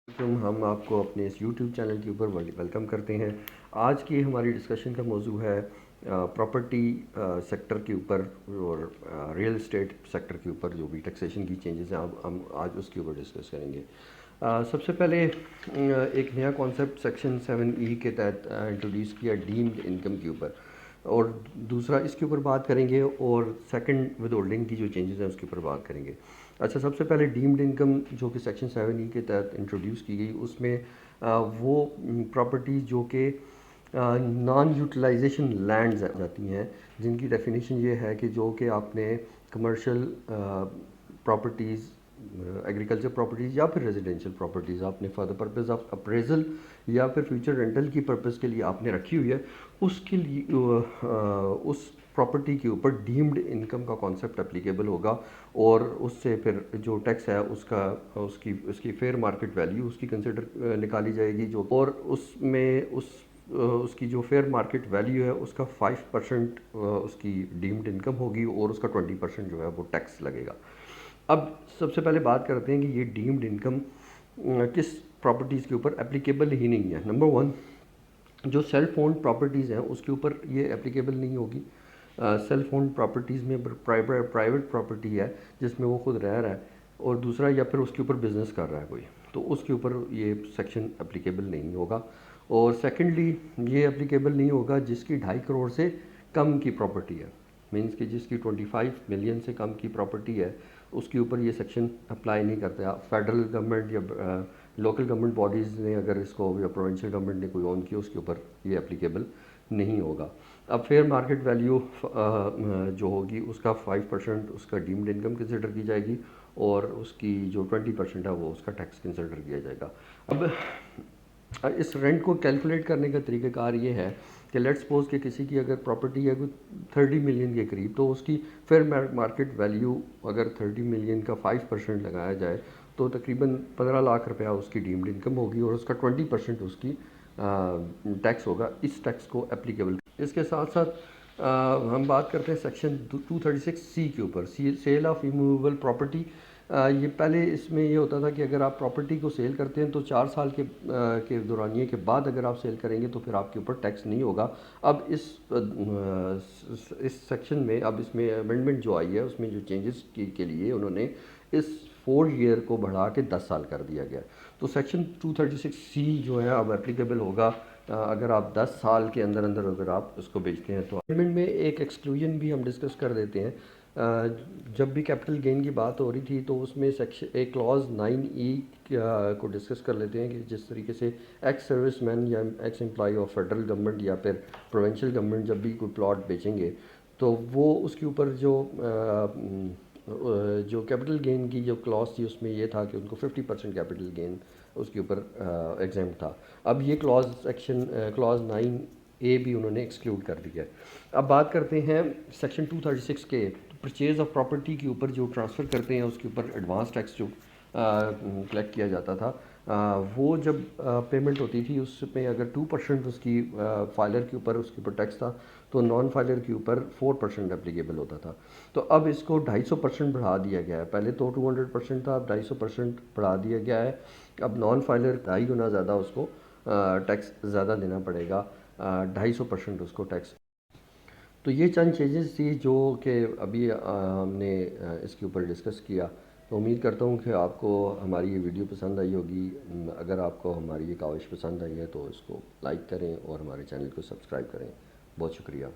ہم آپ کو اپنے اس یوٹیوب چینل کے اوپر ویلکم کرتے ہیں۔ آج کی ہماری ڈسکشن کا موضوع ہے پراپرٹی سیکٹر کے اوپر اور ریئل اسٹیٹ سیکٹر کے اوپر جو بھی ٹیکسیشن کی چینجز ہیں ہم آج اس کے اوپر ڈسکس کریں گے۔ سب سے پہلے ایک نیا کانسیپٹ سیکشن 7E کے تحت انٹروڈیوس کیا ڈیمڈ انکم کے اوپر، اور دوسرا اس کے اوپر بات کریں گے، اور سیکنڈ ود ہولڈنگ کی جو چینجز ہیں اس کے اوپر بات کریں گے۔ اچھا، سب سے پہلے ڈیمڈ انکم جو کہ سیکشن 7E کے تحت انٹروڈیوس کی گئی، اس میں وہ پراپرٹی جو کہ نان یوٹیلائزیشن لینڈز جاتی ہیں، جن کی ڈیفینیشن یہ ہے کہ جو کہ آپ نے کمرشل پراپرٹیز، ایگریکلچر پراپرٹیز یا پھر ریزیڈینشیل پراپرٹیز آپ نے for the purpose of appraisal یا پھر فیوچر رینٹل کی پرپز کے لیے آپ نے رکھی ہوئی ہے، اس کے لیے اس پراپرٹی کے اوپر ڈیمڈ انکم کا کانسیپٹ اپلیکیبل ہوگا، اور اس سے پھر جو ٹیکس ہے اس کی فیئر مارکیٹ ویلیو اس کی کنسیڈر نکالی جائے گی، جو اور اس میں اس کی جو فیئر مارکیٹ ویلیو ہے اس کا 5% اس کی ڈیمڈ انکم ہوگی، اور اس کا 20% جو ہے وہ ٹیکس لگے گا۔ اب سب سے پہلے بات کرتے ہیں کہ یہ ڈیمڈ انکم کس پراپرٹیز کے اوپر اپلیکیبل ہی نہیں ہے۔ نمبر 1، جو سیلف اونڈ پراپرٹیز ہیں اس کے اوپر یہ اپلیکیبل نہیں ہوگی۔ سیلف اونڈ پراپرٹیز میں پرائیویٹ پراپرٹی ہے جس میں وہ خود رہ رہا ہے، اور دوسرا یا پھر اس کے اوپر بزنس کر رہا ہے کوئی، تو اس کے اوپر یہ سیکشن اپلیکیبل نہیں ہوگا۔ اور سیکنڈلی یہ اپلیکیبل نہیں ہوگا جس کی 2.5 کروڑ سے کم کی پراپرٹی ہے، مینس کہ جس کی 25 ملین سے کم کی پراپرٹی ہے، اس کے اوپر یہ سیکشن اپلائی نہیں کرتا۔ فیڈرل گورنمنٹ یا لوکل گورنمنٹ باڈیز نے اگر اس کو، یا پروونشل گورنمنٹ نے کوئی اون کیا، اس کے اوپر یہ اپلیکیبل نہیں ہوگا۔ اب فیئر مارکیٹ ویلیو جو ہوگی اس کا 5% اس کا ڈیمڈ انکم کنسیڈر کی جائے گی، اور اس کی جو 20% ہے وہ اس کا ٹیکس کنسیڈر کیا جائے گا۔ اب اس رینٹ کو کیلکولیٹ کرنے کا طریقہ کار یہ ہے کہ لیٹ سپوز کہ کسی کی اگر پراپرٹی ہے کوئی 30 ملین کے قریب، تو اس کی فیئر مارکیٹ ویلیو اگر 30 ملین کا 5% لگایا جائے تو تقریباً 15 لاکھ روپیہ اس کی ڈیمڈ انکم ہوگی، اور اس کا 20% اس کی ٹیکس ہوگا۔ اس ٹیکس کو اپلیکیبل، اس کے ساتھ ساتھ ہم بات کرتے ہیں سیکشن 236C کے اوپر، سیل آف ایموویبل پراپرٹی۔ یہ پہلے اس میں یہ ہوتا تھا کہ اگر آپ پراپرٹی کو سیل کرتے ہیں تو 4 سال کے دورانیے کے بعد اگر آپ سیل کریں گے تو پھر آپ کے اوپر ٹیکس نہیں ہوگا۔ اب اس سیکشن میں، اب اس میں امینڈمنٹ جو آئی ہے اس میں جو چینجز کے لیے انہوں نے اس 4 ایئر کو بڑھا کے 10 سال کر دیا گیا، تو سیکشن 236C جو ہے اب اپلیکیبل ہوگا اگر آپ 10 سال کے اندر اگر آپ اس کو بیچتے ہیں۔ تو امینڈمنٹ میں ایک ایکسکلوژن بھی ہم ڈسکس کر دیتے ہیں۔ جب بھی کیپٹل گین کی بات ہو رہی تھی تو اس میں ایک کلاز 9E کو ڈسکس کر لیتے ہیں کہ جس طریقے سے ایکس سروس مین یا ex employee of federal government یا پھر پروونشل گورنمنٹ جب بھی کوئی پلاٹ بیچیں گے تو وہ اس کے اوپر جو کیپٹل گین کی جو کلاس تھی اس میں یہ تھا کہ ان کو 50% کیپٹل گین اس کے اوپر ایگزیمپٹ تھا۔ اب یہ کلاز 9A بھی انہوں نے ایکسکلوڈ کر دیا ہے۔ اب بات کرتے ہیں سیکشن 236 کے پرچیز آف پراپرٹی کے اوپر جو ٹرانسفر کرتے ہیں اس کے اوپر ایڈوانس ٹیکس جو کلیکٹ کیا جاتا تھا، وہ جب پیمنٹ ہوتی تھی اس میں اگر 2% اس کی فائلر کے اوپر اس کے اوپر ٹیکس تھا تو نان فائلر کے اوپر 4% اپلیکیبل ہوتا تھا۔ تو اب اس کو 250% بڑھا دیا گیا ہے، پہلے تو 200% تھا، اب 250% بڑھا دیا گیا ہے۔ اب نان فائلر 2.5 گنا زیادہ اس کو ٹیکس زیادہ دینا پڑے گا، 250% اس کو ٹیکس۔ تو یہ چند چینجز تھی جو کہ ابھی ہم نے اس کے اوپر ڈسکس کیا۔ تو امید کرتا ہوں کہ آپ کو ہماری یہ ویڈیو پسند آئی ہوگی۔ اگر آپ کو ہماری یہ کاوش پسند آئی ہے تو اس کو لائک کریں اور ہمارے چینل کو سبسکرائب کریں۔ بہت شکریہ۔